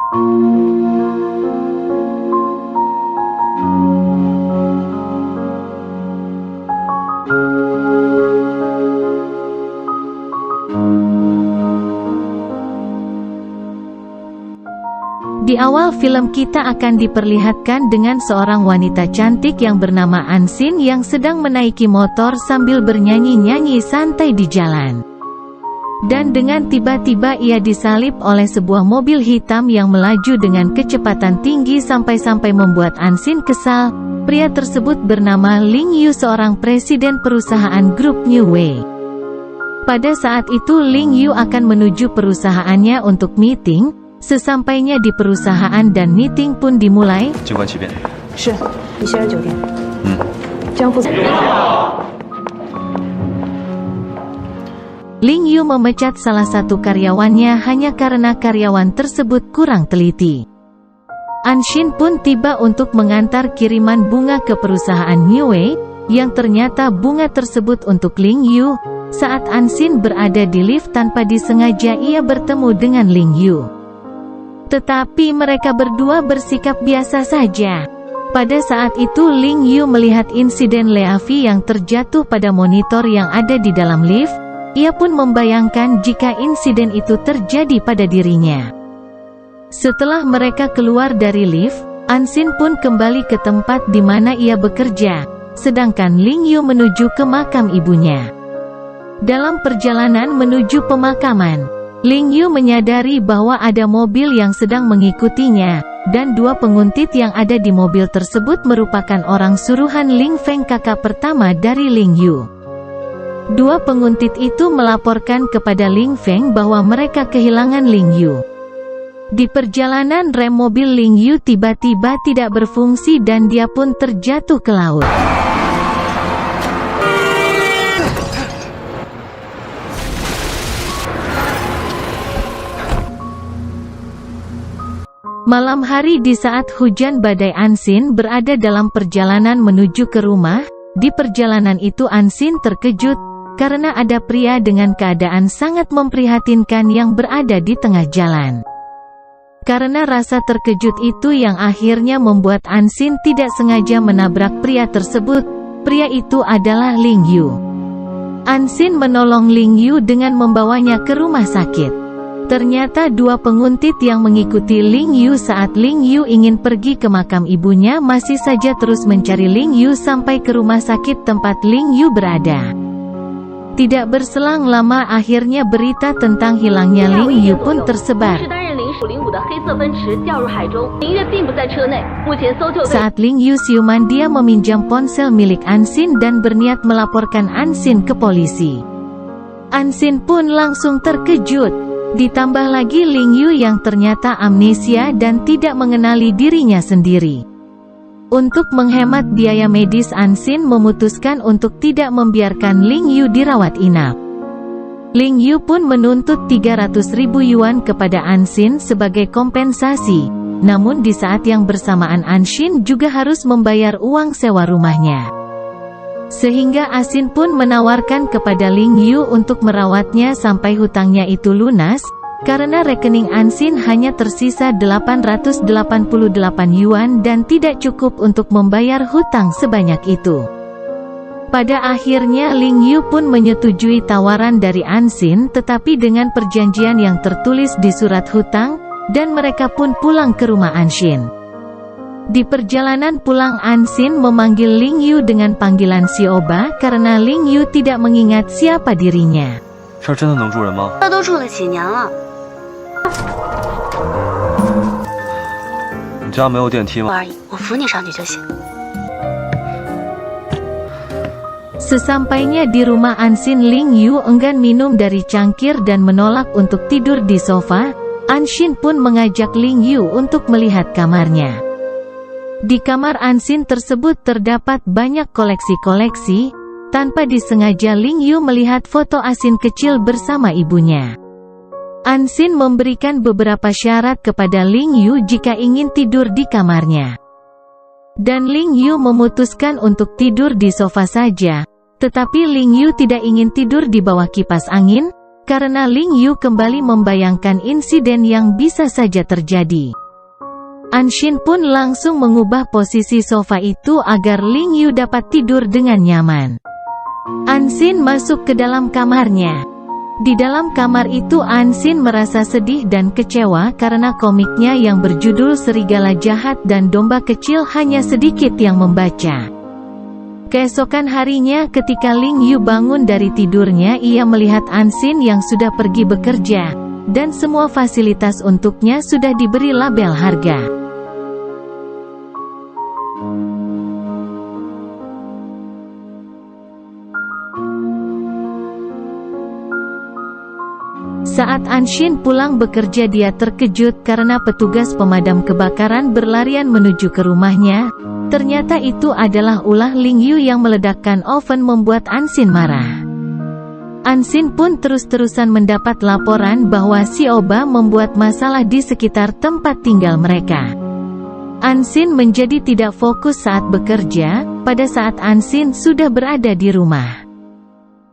Di awal film kita akan diperlihatkan dengan seorang wanita cantik yang bernama Ansin yang sedang menaiki motor sambil bernyanyi-nyanyi santai di jalan. Dan dengan tiba-tiba ia disalip oleh sebuah mobil hitam yang melaju dengan kecepatan tinggi sampai-sampai membuat Ansin kesal. Pria tersebut bernama Ling Yu, seorang presiden perusahaan grup New Way. Pada saat itu Ling Yu akan menuju perusahaannya untuk meeting. Sesampainya di perusahaan dan meeting pun dimulai. Ling Yu memecat salah satu karyawannya hanya karena karyawan tersebut kurang teliti. Anshin pun tiba untuk mengantar kiriman bunga ke perusahaan New Way, yang ternyata bunga tersebut untuk Ling Yu. Saat Anshin berada di lift, tanpa disengaja ia bertemu dengan Ling Yu. Tetapi mereka berdua bersikap biasa saja. Pada saat itu Ling Yu melihat insiden Leavi yang terjatuh pada monitor yang ada di dalam lift. Ia pun membayangkan jika insiden itu terjadi pada dirinya. Setelah mereka keluar dari lift, Anshin pun kembali ke tempat di mana ia bekerja, sedangkan Ling Yu menuju ke makam ibunya. Dalam perjalanan menuju pemakaman, Ling Yu menyadari bahwa ada mobil yang sedang mengikutinya, dan dua penguntit yang ada di mobil tersebut merupakan orang suruhan Ling Feng, kakak pertama dari Ling Yu. Dua penguntit itu melaporkan kepada Ling Feng bahwa mereka kehilangan Ling Yu. Di perjalanan rem mobil Ling Yu tiba-tiba tidak berfungsi dan dia pun terjatuh ke laut. Malam hari di saat hujan badai, Anshin berada dalam perjalanan menuju ke rumah. Di perjalanan itu Anshin terkejut, karena ada pria dengan keadaan sangat memprihatinkan yang berada di tengah jalan. Karena rasa terkejut itu yang akhirnya membuat Anshin tidak sengaja menabrak pria tersebut. Pria itu adalah Ling Yu. Anshin menolong Ling Yu dengan membawanya ke rumah sakit. Ternyata dua penguntit yang mengikuti Ling Yu saat Ling Yu ingin pergi ke makam ibunya masih saja terus mencari Ling Yu sampai ke rumah sakit tempat Ling Yu berada. Tidak berselang lama akhirnya berita tentang hilangnya Ling Yu pun tersebar. Saat Ling Yu siuman, dia meminjam ponsel milik Anshin dan berniat melaporkan Anshin ke polisi. Anshin pun langsung terkejut. Ditambah lagi Ling Yu yang ternyata amnesia dan tidak mengenali dirinya sendiri. Untuk menghemat biaya medis, Anshin memutuskan untuk tidak membiarkan Ling Yu dirawat inap. Ling Yu pun menuntut 300.000 yuan kepada Anshin sebagai kompensasi. Namun di saat yang bersamaan Anshin juga harus membayar uang sewa rumahnya. Sehingga Anshin pun menawarkan kepada Ling Yu untuk merawatnya sampai hutangnya itu lunas, karena rekening Anshin hanya tersisa 888 yuan dan tidak cukup untuk membayar hutang sebanyak itu. Pada akhirnya Ling Yu pun menyetujui tawaran dari Anshin, tetapi dengan perjanjian yang tertulis di surat hutang, dan mereka pun pulang ke rumah Anshin. Di perjalanan pulang, Anshin memanggil Ling Yu dengan panggilan Sioba karena Ling Yu tidak mengingat siapa dirinya. Sesampainya di rumah Anshin, Ling Yu enggan minum dari cangkir dan menolak untuk tidur di sofa. Anshin pun mengajak Ling Yu untuk melihat kamarnya. Di kamar Anshin tersebut terdapat banyak koleksi-koleksi. Tanpa disengaja Ling Yu melihat foto Anshin kecil bersama ibunya. Anshin memberikan beberapa syarat kepada Ling Yu jika ingin tidur di kamarnya. Dan Ling Yu memutuskan untuk tidur di sofa saja. Tetapi Ling Yu tidak ingin tidur di bawah kipas angin, karena Ling Yu kembali membayangkan insiden yang bisa saja terjadi. Anshin pun langsung mengubah posisi sofa itu agar Ling Yu dapat tidur dengan nyaman. Anshin masuk ke dalam kamarnya. Di dalam kamar itu Anshin merasa sedih dan kecewa karena komiknya yang berjudul Serigala Jahat dan Domba Kecil hanya sedikit yang membaca. Keesokan harinya ketika Ling Yu bangun dari tidurnya, ia melihat Anshin yang sudah pergi bekerja, dan semua fasilitas untuknya sudah diberi label harga. Saat Anshin pulang bekerja, dia terkejut karena petugas pemadam kebakaran berlarian menuju ke rumahnya. Ternyata itu adalah ulah Ling Yu yang meledakkan oven membuat Anshin marah. Anshin pun terus-terusan mendapat laporan bahwa si Oba membuat masalah di sekitar tempat tinggal mereka. Anshin menjadi tidak fokus saat bekerja, pada saat Anshin sudah berada di rumah.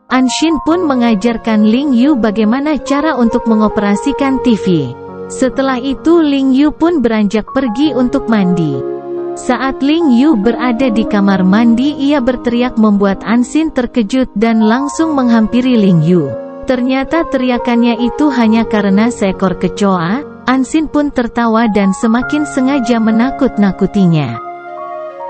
Anshin pun mengajarkan Ling Yu bagaimana cara untuk mengoperasikan TV. Setelah itu Ling Yu pun beranjak pergi untuk mandi. Saat Ling Yu berada di kamar mandi, ia berteriak membuat Anshin terkejut dan langsung menghampiri Ling Yu. Ternyata teriakannya itu hanya karena seekor kecoa. Anshin pun tertawa dan semakin sengaja menakut-nakutinya.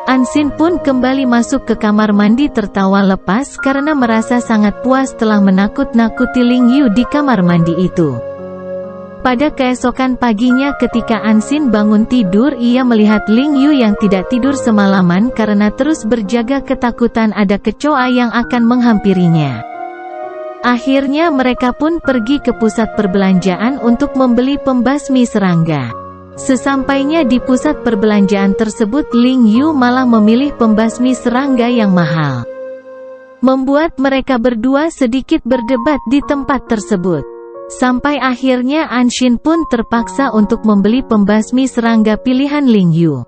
Anshin pun kembali masuk ke kamar mandi tertawa lepas karena merasa sangat puas telah menakut-nakuti Ling Yu di kamar mandi itu. Pada keesokan paginya ketika Anshin bangun tidur, ia melihat Ling Yu yang tidak tidur semalaman karena terus berjaga ketakutan ada kecoa yang akan menghampirinya. Akhirnya mereka pun pergi ke pusat perbelanjaan untuk membeli pembasmi serangga. Sesampainya di pusat perbelanjaan tersebut, Ling Yu malah memilih pembasmi serangga yang mahal, membuat mereka berdua sedikit berdebat di tempat tersebut. Sampai akhirnya Anshin pun terpaksa untuk membeli pembasmi serangga pilihan Ling Yu.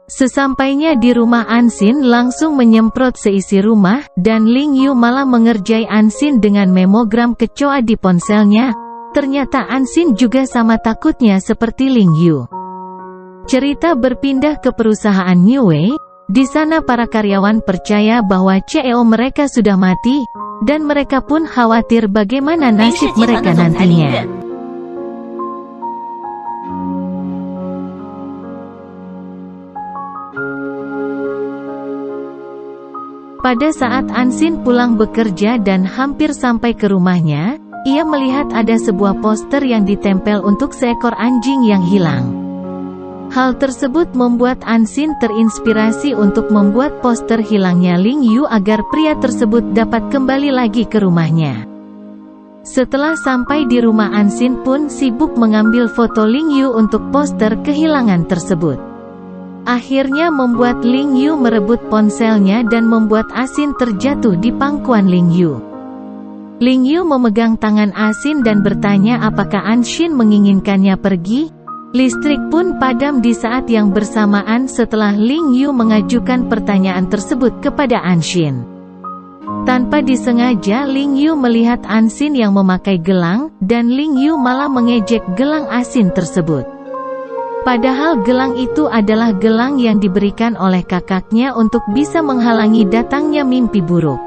Sesampainya di rumah, Anshin langsung menyemprot seisi rumah, dan Ling Yu malah mengerjai Anshin dengan memogram kecoa di ponselnya. Ternyata Anshin juga sama takutnya seperti Ling Yu. Cerita berpindah ke perusahaan Niue. Di sana para karyawan percaya bahwa CEO mereka sudah mati, dan mereka pun khawatir bagaimana nasib mereka nantinya. Pada saat Anshin pulang bekerja dan hampir sampai ke rumahnya, ia melihat ada sebuah poster yang ditempel untuk seekor anjing yang hilang. Hal tersebut membuat Anshin terinspirasi untuk membuat poster hilangnya Ling Yu agar pria tersebut dapat kembali lagi ke rumahnya. Setelah sampai di rumah, Anshin pun sibuk mengambil foto Ling Yu untuk poster kehilangan tersebut. Akhirnya membuat Ling Yu merebut ponselnya dan membuat Anshin terjatuh di pangkuan Ling Yu. Ling Yu memegang tangan Anshin dan bertanya apakah Anshin menginginkannya pergi. Listrik pun padam di saat yang bersamaan setelah Ling Yu mengajukan pertanyaan tersebut kepada Anshin. Tanpa disengaja Ling Yu melihat Anshin yang memakai gelang, dan Ling Yu malah mengejek gelang Anshin tersebut. Padahal gelang itu adalah gelang yang diberikan oleh kakaknya untuk bisa menghalangi datangnya mimpi buruk.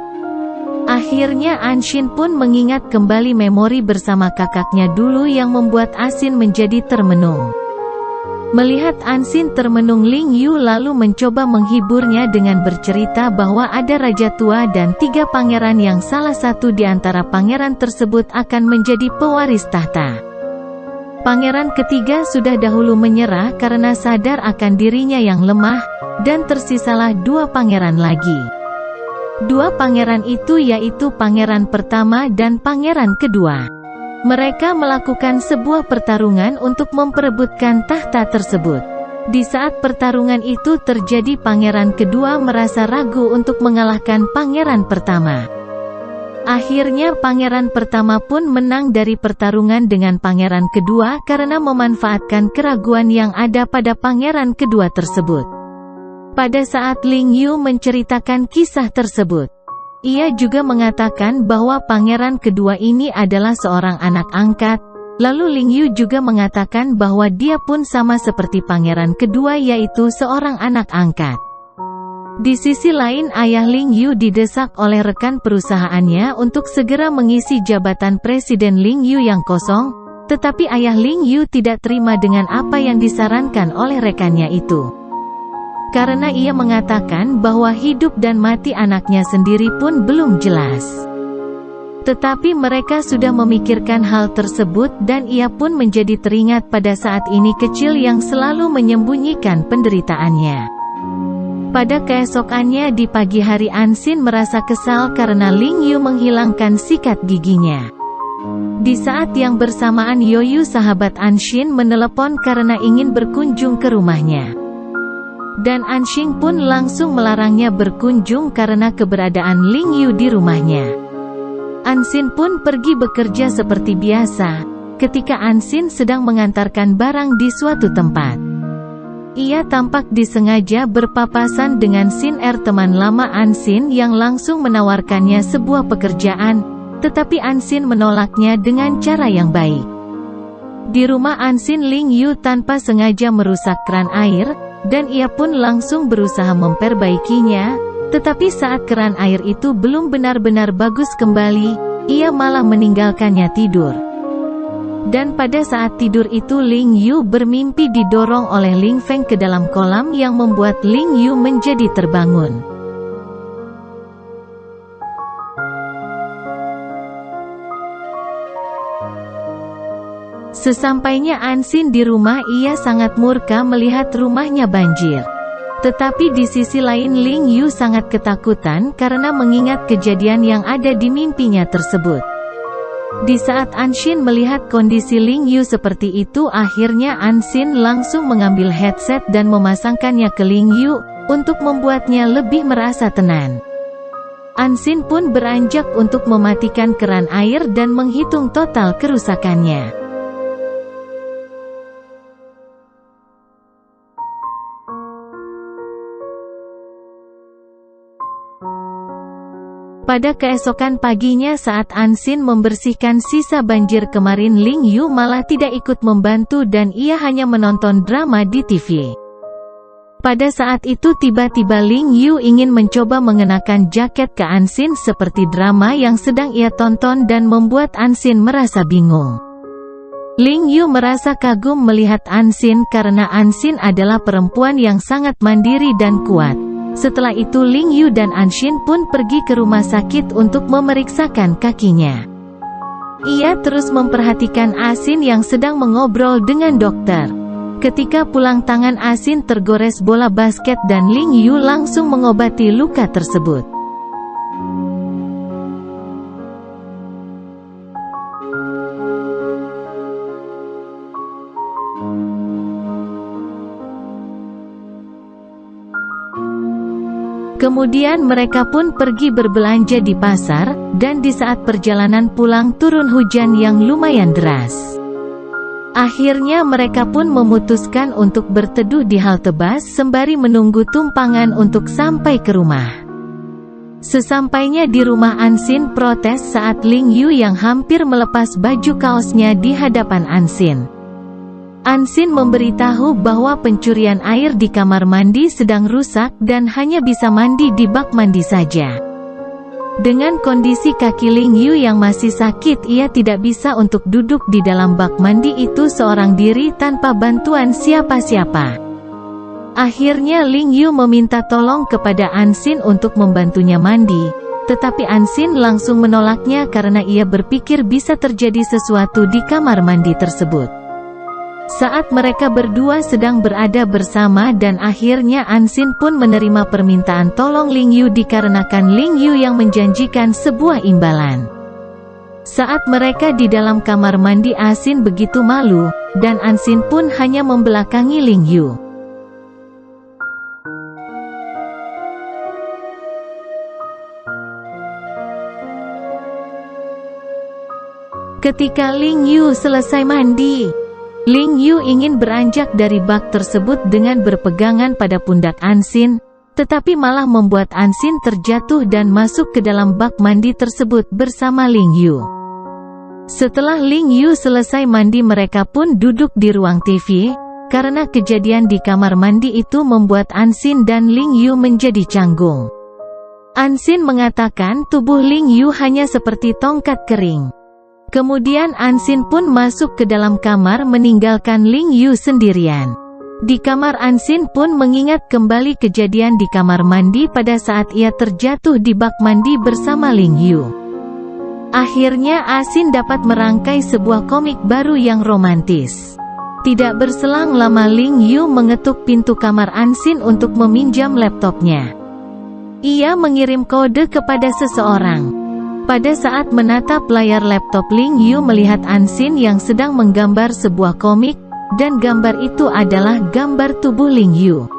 Akhirnya Anshin pun mengingat kembali memori bersama kakaknya dulu yang membuat Anshin menjadi termenung. Melihat Anshin termenung, Ling Yu lalu mencoba menghiburnya dengan bercerita bahwa ada raja tua dan 3 pangeran yang salah satu di antara pangeran tersebut akan menjadi pewaris tahta. Pangeran ketiga sudah dahulu menyerah karena sadar akan dirinya yang lemah, dan tersisalah 2 pangeran lagi. 2 pangeran itu yaitu pangeran pertama dan pangeran kedua. Mereka melakukan sebuah pertarungan untuk memperebutkan tahta tersebut. Di saat pertarungan itu terjadi, pangeran kedua merasa ragu untuk mengalahkan pangeran pertama. Akhirnya pangeran pertama pun menang dari pertarungan dengan pangeran kedua karena memanfaatkan keraguan yang ada pada pangeran kedua tersebut. Pada saat Ling Yu menceritakan kisah tersebut, Ia juga mengatakan bahwa pangeran kedua ini adalah seorang anak angkat. Lalu Ling Yu juga mengatakan bahwa dia pun sama seperti pangeran kedua, yaitu seorang anak angkat. Di sisi lain, ayah Ling Yu didesak oleh rekan perusahaannya untuk segera mengisi jabatan Presiden Ling Yu yang kosong, tetapi ayah Ling Yu tidak terima dengan apa yang disarankan oleh rekannya itu. Karena ia mengatakan bahwa hidup dan mati anaknya sendiri pun belum jelas. Tetapi mereka sudah memikirkan hal tersebut dan ia pun menjadi teringat pada saat ini kecil yang selalu menyembunyikan penderitaannya. Pada keesokannya di pagi hari, Ansin merasa kesal karena Ling Yu menghilangkan sikat giginya. Di saat yang bersamaan, Yoyu sahabat Anshin menelepon karena ingin berkunjung ke rumahnya. Dan Anshing pun langsung melarangnya berkunjung karena keberadaan Ling Yu di rumahnya. Ansin pun pergi bekerja seperti biasa, ketika Ansin sedang mengantarkan barang di suatu tempat. Ia tampak disengaja berpapasan dengan Sin Er, teman lama Ansin yang langsung menawarkannya sebuah pekerjaan, tetapi Ansin menolaknya dengan cara yang baik. Di rumah Ansin, Ling Yu tanpa sengaja merusak keran air, dan ia pun langsung berusaha memperbaikinya, tetapi saat keran air itu belum benar-benar bagus kembali, ia malah meninggalkannya tidur. Dan pada saat tidur itu Ling Yu bermimpi didorong oleh Ling Feng ke dalam kolam yang membuat Ling Yu menjadi terbangun. Sesampainya Ansin di rumah, ia sangat murka melihat rumahnya banjir. Tetapi di sisi lain Ling Yu sangat ketakutan karena mengingat kejadian yang ada di mimpinya tersebut. Di saat Anshin melihat kondisi Ling Yu seperti itu, akhirnya Ansin langsung mengambil headset dan memasangkannya ke Ling Yu, untuk membuatnya lebih merasa tenang. Ansin pun beranjak untuk mematikan keran air dan menghitung total kerusakannya. Pada keesokan paginya saat Ansin membersihkan sisa banjir kemarin, Ling Yu malah tidak ikut membantu dan ia hanya menonton drama di TV. Pada saat itu tiba-tiba Ling Yu ingin mencoba mengenakan jaket ke Ansin seperti drama yang sedang ia tonton dan membuat Ansin merasa bingung. Ling Yu merasa kagum melihat Ansin karena Ansin adalah perempuan yang sangat mandiri dan kuat. Setelah itu Ling Yu dan Anshin pun pergi ke rumah sakit untuk memeriksakan kakinya. Ia terus memperhatikan Asin yang sedang mengobrol dengan dokter. Ketika pulang, tangan Asin tergores bola basket dan Ling Yu langsung mengobati luka tersebut. Kemudian mereka pun pergi berbelanja di pasar, dan di saat perjalanan pulang turun hujan yang lumayan deras. Akhirnya mereka pun memutuskan untuk berteduh di halte bus sembari menunggu tumpangan untuk sampai ke rumah. Sesampainya di rumah, Ansin protes saat Ling Yu yang hampir melepas baju kaosnya di hadapan Ansin. Ansin memberitahu bahwa pencurian air di kamar mandi sedang rusak dan hanya bisa mandi di bak mandi saja. Dengan kondisi kaki Ling Yu yang masih sakit, ia tidak bisa untuk duduk di dalam bak mandi itu seorang diri tanpa bantuan siapa-siapa. Akhirnya Ling Yu meminta tolong kepada Ansin untuk membantunya mandi, tetapi Ansin langsung menolaknya karena ia berpikir bisa terjadi sesuatu di kamar mandi tersebut. Saat mereka berdua sedang berada bersama dan akhirnya Ansin pun menerima permintaan tolong Ling Yu dikarenakan Ling Yu yang menjanjikan sebuah imbalan. Saat mereka di dalam kamar mandi, Ansin begitu malu, dan Ansin pun hanya membelakangi Ling Yu. Ketika Ling Yu selesai mandi, Ling Yu ingin beranjak dari bak tersebut dengan berpegangan pada pundak Ansin, tetapi malah membuat Anxin terjatuh dan masuk ke dalam bak mandi tersebut bersama Ling Yu. Setelah Ling Yu selesai mandi, mereka pun duduk di ruang TV. Karena kejadian di kamar mandi itu membuat Anxin dan Ling Yu menjadi canggung. Anxin mengatakan tubuh Ling Yu hanya seperti tongkat kering. Kemudian Anxin pun masuk ke dalam kamar meninggalkan Ling Yu sendirian. Di kamar, Anxin pun mengingat kembali kejadian di kamar mandi pada saat ia terjatuh di bak mandi bersama Ling Yu. Akhirnya Anxin dapat merangkai sebuah komik baru yang romantis. Tidak berselang lama, Ling Yu mengetuk pintu kamar Anxin untuk meminjam laptopnya. Ia mengirim kode kepada seseorang. Pada saat menatap layar laptop, Ling Yu melihat Anxin yang sedang menggambar sebuah komik, dan gambar itu adalah gambar tubuh Ling Yu.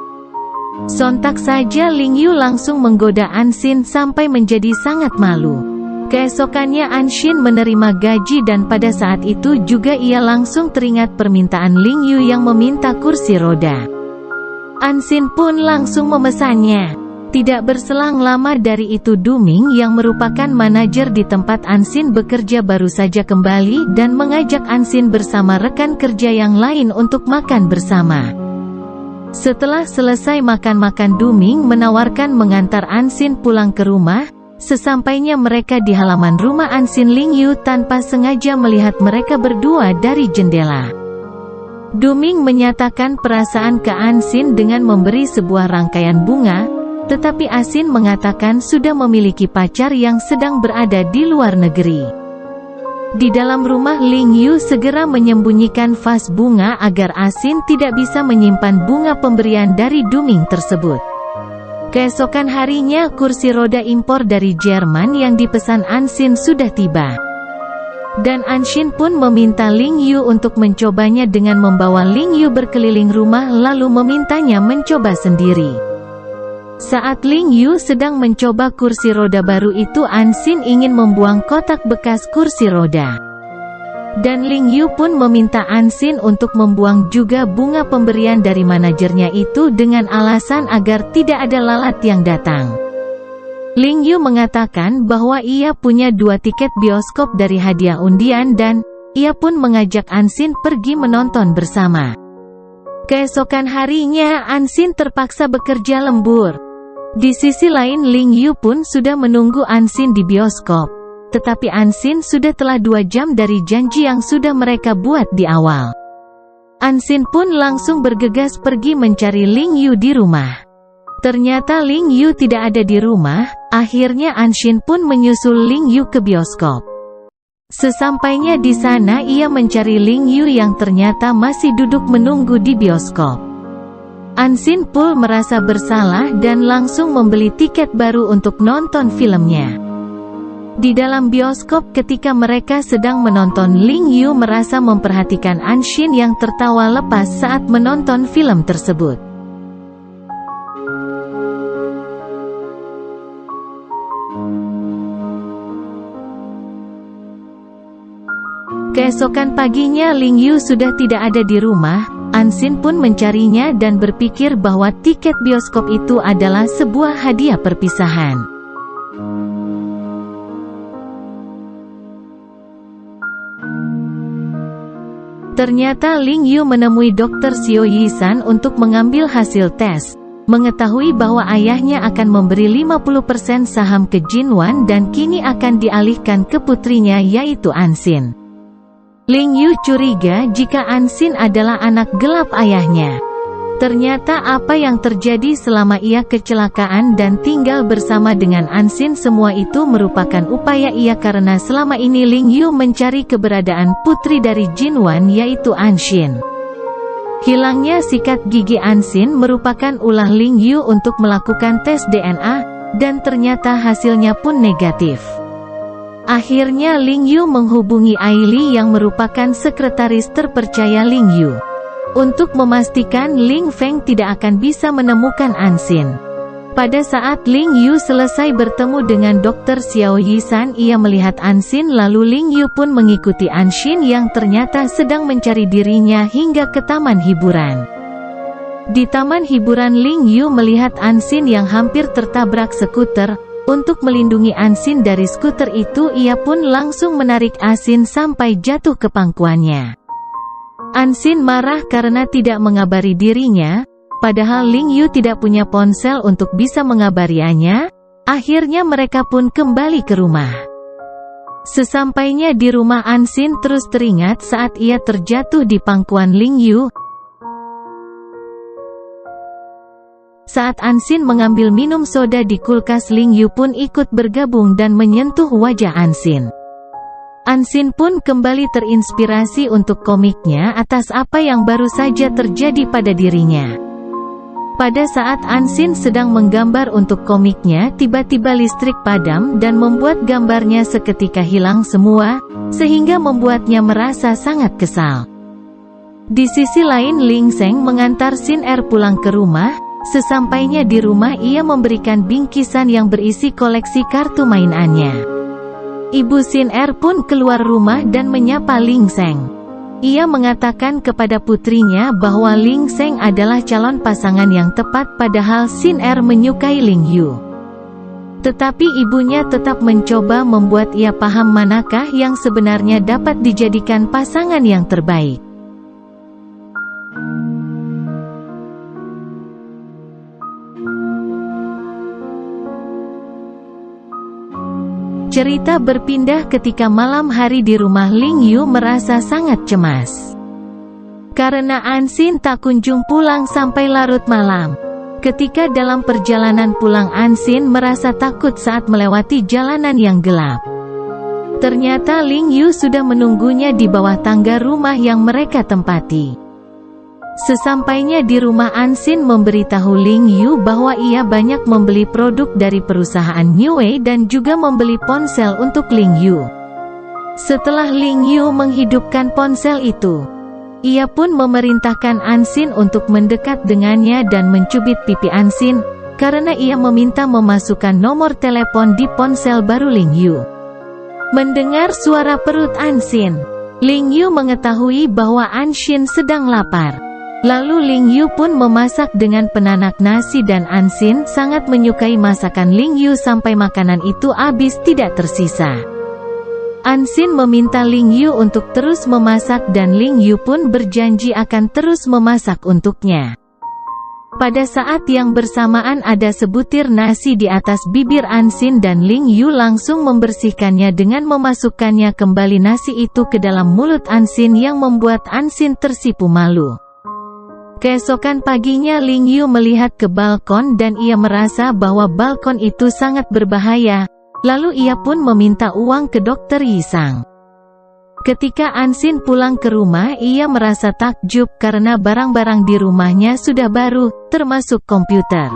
Sontak saja Ling Yu langsung menggoda Anxin sampai menjadi sangat malu. Keesokannya Anxin menerima gaji dan pada saat itu juga ia langsung teringat permintaan Ling Yu yang meminta kursi roda. Anxin pun langsung memesannya. Tidak berselang lama dari itu, Duming yang merupakan manajer di tempat Anxin bekerja baru saja kembali dan mengajak Anxin bersama rekan kerja yang lain untuk makan bersama. Setelah selesai makan-makan, Duming menawarkan mengantar Anxin pulang ke rumah. Sesampainya mereka di halaman rumah Anxin, Ling Yu tanpa sengaja melihat mereka berdua dari jendela. Duming menyatakan perasaan ke Anxin dengan memberi sebuah rangkaian bunga, tetapi Anxin mengatakan sudah memiliki pacar yang sedang berada di luar negeri. Di dalam rumah, Ling Yu segera menyembunyikan vas bunga agar Anxin tidak bisa menyimpan bunga pemberian dari Duming tersebut. Keesokan harinya, kursi roda impor dari Jerman yang dipesan Anxin sudah tiba. Dan Anxin pun meminta Ling Yu untuk mencobanya dengan membawa Ling Yu berkeliling rumah lalu memintanya mencoba sendiri. Saat Ling Yu sedang mencoba kursi roda baru itu, Anxin ingin membuang kotak bekas kursi roda. Dan Ling Yu pun meminta Anxin untuk membuang juga bunga pemberian dari manajernya itu dengan alasan agar tidak ada lalat yang datang. Ling Yu mengatakan bahwa ia punya 2 tiket bioskop dari hadiah undian dan ia pun mengajak Anxin pergi menonton bersama. Keesokan harinya Anxin terpaksa bekerja lembur. Di sisi lain, Ling Yu pun sudah menunggu Anxin di bioskop. Tetapi Anxin sudah telah 2 jam dari janji yang sudah mereka buat di awal. Anxin pun langsung bergegas pergi mencari Ling Yu di rumah. Ternyata Ling Yu tidak ada di rumah. Akhirnya Anxin pun menyusul Ling Yu ke bioskop. Sesampainya di sana, ia mencari Ling Yu yang ternyata masih duduk menunggu di bioskop. Anxin pun merasa bersalah dan langsung membeli tiket baru untuk nonton filmnya. Di dalam bioskop, ketika mereka sedang menonton, Ling Yu merasa memperhatikan Anxin yang tertawa lepas saat menonton film tersebut. Keesokan paginya, Ling Yu sudah tidak ada di rumah. Anxin pun mencarinya dan berpikir bahwa tiket bioskop itu adalah sebuah hadiah perpisahan. Ternyata Ling Yu menemui Dr. Xiao Yisan untuk mengambil hasil tes. Mengetahui bahwa ayahnya akan memberi 50% saham ke Jinwan dan kini akan dialihkan ke putrinya yaitu Anxin. Ling Yu curiga jika Anxin adalah anak gelap ayahnya. Ternyata apa yang terjadi selama ia kecelakaan dan tinggal bersama dengan Anxin, semua itu merupakan upaya ia karena selama ini Ling Yu mencari keberadaan putri dari Jinwan yaitu Anxin. Hilangnya sikat gigi Anxin merupakan ulah Ling Yu untuk melakukan tes DNA, dan ternyata hasilnya pun negatif. Akhirnya Ling Yu menghubungi Aili yang merupakan sekretaris terpercaya Ling Yu, untuk memastikan Ling Feng tidak akan bisa menemukan Anxin. Pada saat Ling Yu selesai bertemu dengan Dr. Xiao Yisan, ia melihat Anxin lalu Ling Yu pun mengikuti Anxin yang ternyata sedang mencari dirinya hingga ke taman hiburan. Di taman hiburan, Ling Yu melihat Anxin yang hampir tertabrak skuter. Untuk melindungi Anxin dari skuter itu, ia pun langsung menarik Anxin sampai jatuh ke pangkuannya. Anxin marah karena tidak mengabari dirinya, padahal Ling Yu tidak punya ponsel untuk bisa mengabarinya. Akhirnya mereka pun kembali ke rumah. Sesampainya di rumah, Anxin terus teringat saat ia terjatuh di pangkuan Ling Yu. Saat Anxin mengambil minum soda di kulkas, Ling Yu pun ikut bergabung dan menyentuh wajah Anxin. Anxin pun kembali terinspirasi untuk komiknya atas apa yang baru saja terjadi pada dirinya. Pada saat Anxin sedang menggambar untuk komiknya, tiba-tiba listrik padam dan membuat gambarnya seketika hilang semua, sehingga membuatnya merasa sangat kesal. Di sisi lain, Ling Sheng mengantar Xin Er pulang ke rumah. Sesampainya di rumah, ia memberikan bingkisan yang berisi koleksi kartu mainannya. Ibu Xin Er pun keluar rumah dan menyapa Ling Sheng. Ia mengatakan kepada putrinya bahwa Ling Sheng adalah calon pasangan yang tepat, padahal Xin Er menyukai Ling Yu. Tetapi ibunya tetap mencoba membuat ia paham manakah yang sebenarnya dapat dijadikan pasangan yang terbaik. Cerita berpindah ketika malam hari di rumah. Ling Yu merasa sangat cemas karena Anxin tak kunjung pulang sampai larut malam. Ketika dalam perjalanan pulang, Anxin merasa takut saat melewati jalanan yang gelap. Ternyata Ling Yu sudah menunggunya di bawah tangga rumah yang mereka tempati. Sesampainya di rumah, Anxin memberitahu Ling Yu bahwa ia banyak membeli produk dari perusahaan Niue dan juga membeli ponsel untuk Ling Yu. Setelah Ling Yu menghidupkan ponsel itu, ia pun memerintahkan Anxin untuk mendekat dengannya dan mencubit pipi Anxin, karena ia meminta memasukkan nomor telepon di ponsel baru Ling Yu. Mendengar suara perut Anxin, Ling Yu mengetahui bahwa Anxin sedang lapar. Lalu Ling Yu pun memasak dengan penanak nasi dan Anxin sangat menyukai masakan Ling Yu sampai makanan itu habis tidak tersisa. Anxin meminta Ling Yu untuk terus memasak dan Ling Yu pun berjanji akan terus memasak untuknya. Pada saat yang bersamaan ada sebutir nasi di atas bibir Anxin dan Ling Yu langsung membersihkannya dengan memasukkannya kembali nasi itu ke dalam mulut Anxin yang membuat Anxin tersipu malu. Keesokan paginya Ling Yu melihat ke balkon dan ia merasa bahwa balkon itu sangat berbahaya, lalu ia pun meminta uang ke Dr. Yisang. Ketika Anxin pulang ke rumah, ia merasa takjub karena barang-barang di rumahnya sudah baru, termasuk komputer.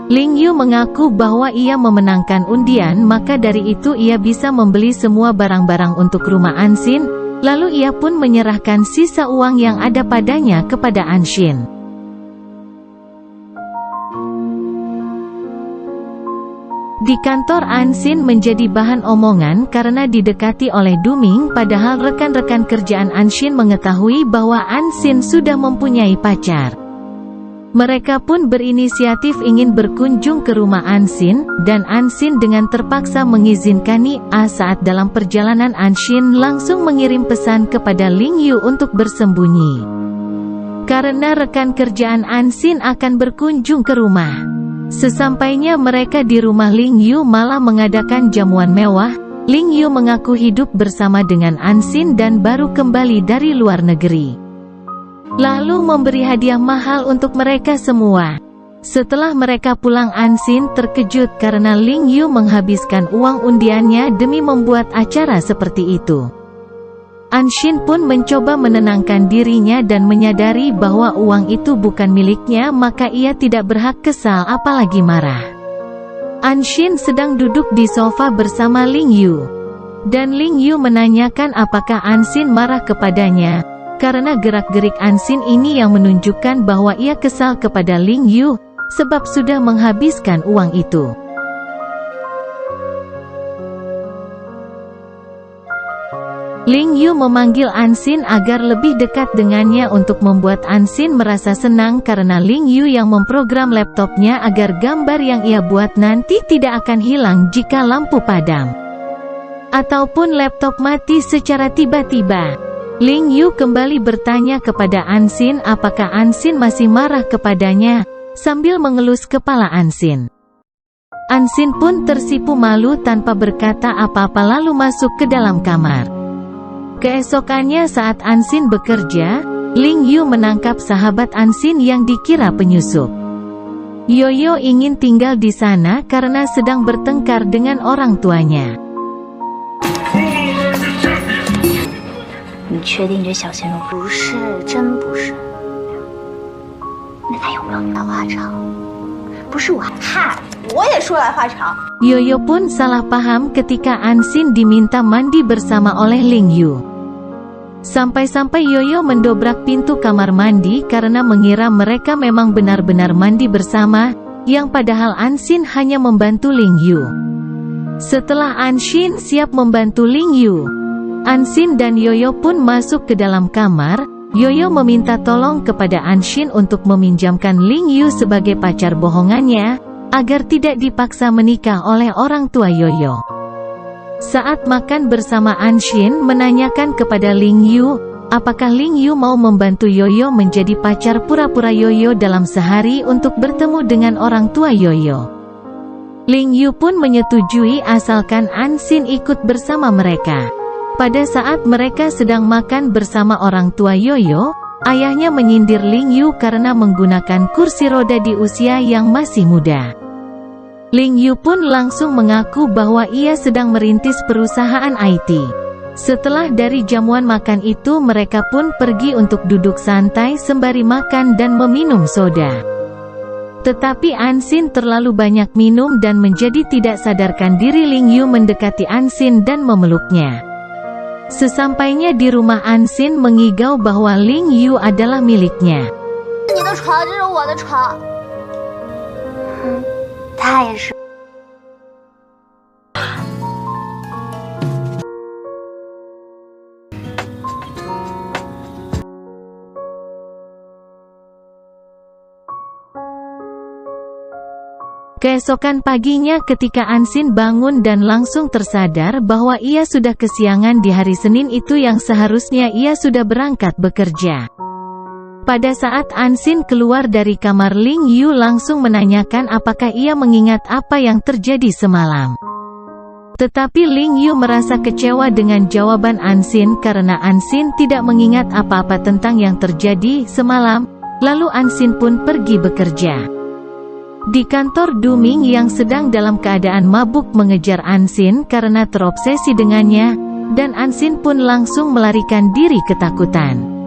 Ling Yu mengaku bahwa ia memenangkan undian, maka dari itu ia bisa membeli semua barang-barang untuk rumah Anxin. Lalu ia pun menyerahkan sisa uang yang ada padanya kepada Anxin. Di kantor, Anxin menjadi bahan omongan karena didekati oleh Duming, padahal rekan-rekan kerjaan Anxin mengetahui bahwa Anxin sudah mempunyai pacar. Mereka pun berinisiatif ingin berkunjung ke rumah Anxin, dan Anxin dengan terpaksa mengizinkan saat dalam perjalanan Anxin langsung mengirim pesan kepada Ling Yu untuk bersembunyi. Karena rekan kerjaan Anxin akan berkunjung ke rumah. Sesampainya mereka di rumah, Ling Yu malah mengadakan jamuan mewah. Ling Yu mengaku hidup bersama dengan Anxin dan baru kembali dari luar negeri. Lalu memberi hadiah mahal untuk mereka semua. Setelah mereka pulang, Anxin terkejut karena Ling Yu menghabiskan uang undiannya demi membuat acara seperti itu. Anxin pun mencoba menenangkan dirinya dan menyadari bahwa uang itu bukan miliknya, maka ia tidak berhak kesal apalagi marah. Anxin sedang duduk di sofa bersama Ling Yu, dan Ling Yu menanyakan apakah Anxin marah kepadanya. Karena gerak-gerik Anxin ini yang menunjukkan bahwa ia kesal kepada Ling Yu, sebab sudah menghabiskan uang itu. Ling Yu memanggil Anxin agar lebih dekat dengannya untuk membuat Anxin merasa senang karena Ling Yu yang memprogram laptopnya agar gambar yang ia buat nanti tidak akan hilang jika lampu padam ataupun laptop mati secara tiba-tiba. Ling Yu kembali bertanya kepada Anxin apakah Anxin masih marah kepadanya, sambil mengelus kepala Anxin. Anxin pun tersipu malu tanpa berkata apa-apa lalu masuk ke dalam kamar. Keesokannya saat Anxin bekerja, Ling Yu menangkap sahabat Anxin yang dikira penyusup. Yoyo ingin tinggal di sana karena sedang bertengkar dengan orang tuanya. 你确定这小鲜肉不是？真不是？那他有没有来话长？不是我，嗨，我也说来话长。 Yoyo pun salah paham ketika Anxin diminta mandi bersama oleh Ling Yu. Sampai-sampai Yoyo mendobrak pintu kamar mandi karena mengira mereka memang benar-benar mandi bersama, yang padahal Anxin hanya membantu Ling Yu. Setelah Anxin siap membantu Ling Yu, Anxin dan Yoyo pun masuk ke dalam kamar. Yoyo meminta tolong kepada Anxin untuk meminjamkan Ling Yu sebagai pacar bohongannya, agar tidak dipaksa menikah oleh orang tua Yoyo. Saat makan bersama Anxin menanyakan kepada Ling Yu, apakah Ling Yu mau membantu Yoyo menjadi pacar pura-pura Yoyo dalam sehari untuk bertemu dengan orang tua Yoyo. Ling Yu pun menyetujui asalkan Anxin ikut bersama mereka. Pada saat mereka sedang makan bersama orang tua Yoyo, ayahnya menyindir Ling Yu karena menggunakan kursi roda di usia yang masih muda. Ling Yu pun langsung mengaku bahwa ia sedang merintis perusahaan IT. Setelah dari jamuan makan itu mereka pun pergi untuk duduk santai sembari makan dan meminum soda. Tetapi Anxin terlalu banyak minum dan menjadi tidak sadarkan diri Ling Yu mendekati Anxin dan memeluknya. Sesampainya di rumah Anxin mengigau bahwa Ling Yu adalah miliknya. 你的床，这是我的床。他也是。 Keesokan paginya ketika Anxin bangun dan langsung tersadar bahwa ia sudah kesiangan di hari Senin itu yang seharusnya ia sudah berangkat bekerja. Pada saat Anxin keluar dari kamar, Ling Yu langsung menanyakan apakah ia mengingat apa yang terjadi semalam. Tetapi Ling Yu merasa kecewa dengan jawaban Anxin karena Anxin tidak mengingat apa-apa tentang yang terjadi semalam, lalu Anxin pun pergi bekerja. Di kantor, Duming yang sedang dalam keadaan mabuk mengejar Anxin karena terobsesi dengannya, dan Anxin pun langsung melarikan diri ketakutan.